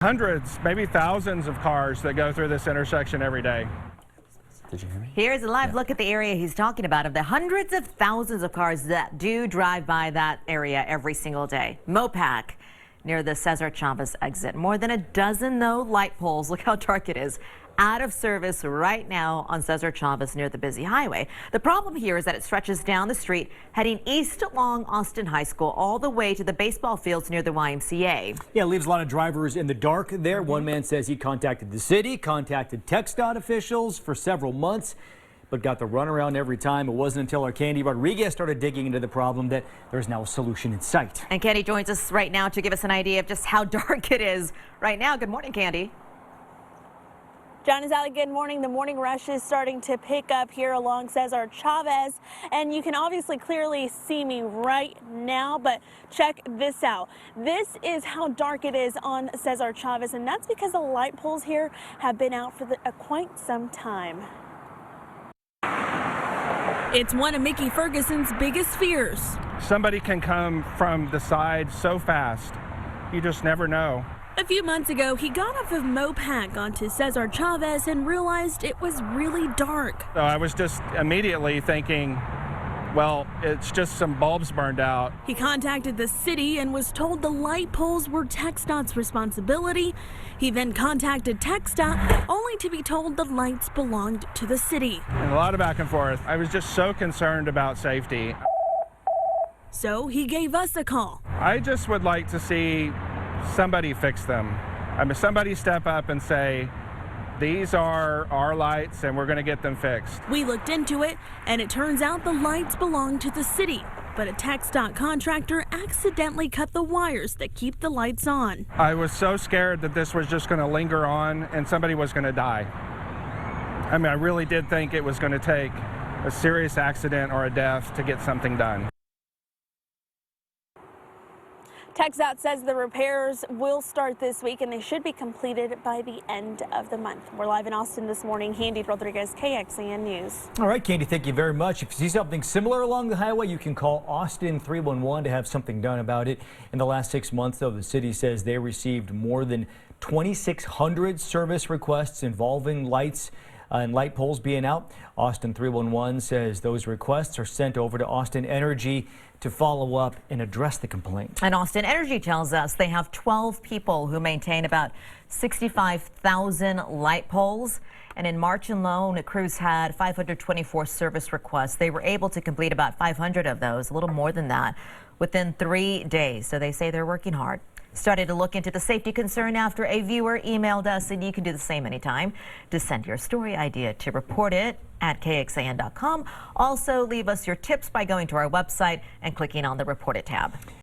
Hundreds, maybe thousands of cars that go through this intersection every day. Did you hear me? Here's a live look at the area he's talking about, of the hundreds of thousands of cars that do drive by that area every single day. MoPac near the Cesar Chavez exit. More than a dozen, though, light poles. Look how dark it is. Out of service right now on Cesar Chavez near the busy highway. The problem here is that it stretches down the street heading east along Austin High School all the way to the baseball fields near the YMCA. Yeah, it leaves a lot of drivers in the dark there. One man says he contacted the city, contacted TxDOT officials for several months, but got the runaround every time. It wasn't until our Candy Rodriguez started digging into the problem that there's now a solution in sight. And Candy joins us right now to give us an idea of just how dark it is right now. Good morning, Candy. John and Sally, good morning. The morning rush is starting to pick up here along Cesar Chavez, and you can obviously clearly see me right now, but check this out. This is how dark it is on Cesar Chavez, and that's because the light poles here have been out for quite some time. It's one of Mickey Ferguson's biggest fears. Somebody can come from the side so fast, you just never know. A few months ago, he got off of MoPac onto Cesar Chavez and realized it was really dark. So I was just immediately thinking, well, it's just some bulbs burned out. He contacted the city and was told the light poles were TxDOT's responsibility. He then contacted TxDOT, only to be told the lights belonged to the city. And a lot of back and forth. I was just so concerned about safety. So he gave us a call. I just would like to see somebody fix them. I mean, somebody step up and say, these are our lights and we're going to get them fixed. We looked into it, and it turns out the lights belong to the city, but a TxDOT contractor accidentally cut the wires that keep the lights on. I was so scared that this was just going to linger on and somebody was going to die. I mean, I really did think it was going to take a serious accident or a death to get something done. TxDOT says the repairs will start this week, and they should be completed by the end of the month. We're live in Austin this morning. Candy Rodriguez, KXAN News. All right, Candy, thank you very much. If you see something similar along the highway, you can call Austin 311 to have something done about it. In the last 6 months, though, the city says they received more than 2,600 service requests involving lights and light poles being out. Austin 311 says those requests are sent over to Austin Energy to follow up and address the complaint. And Austin Energy tells us they have 12 people who maintain about 65,000 light poles. And in March alone, crews had 524 service requests. They were able to complete about 500 of those, a little more than that, within 3 days. So they say they're working hard. Started to look into the safety concern after a viewer emailed us, and you can do the same anytime. Just send your story idea to report it at KXAN.com. Also, leave us your tips by going to our website and clicking on the Report It tab.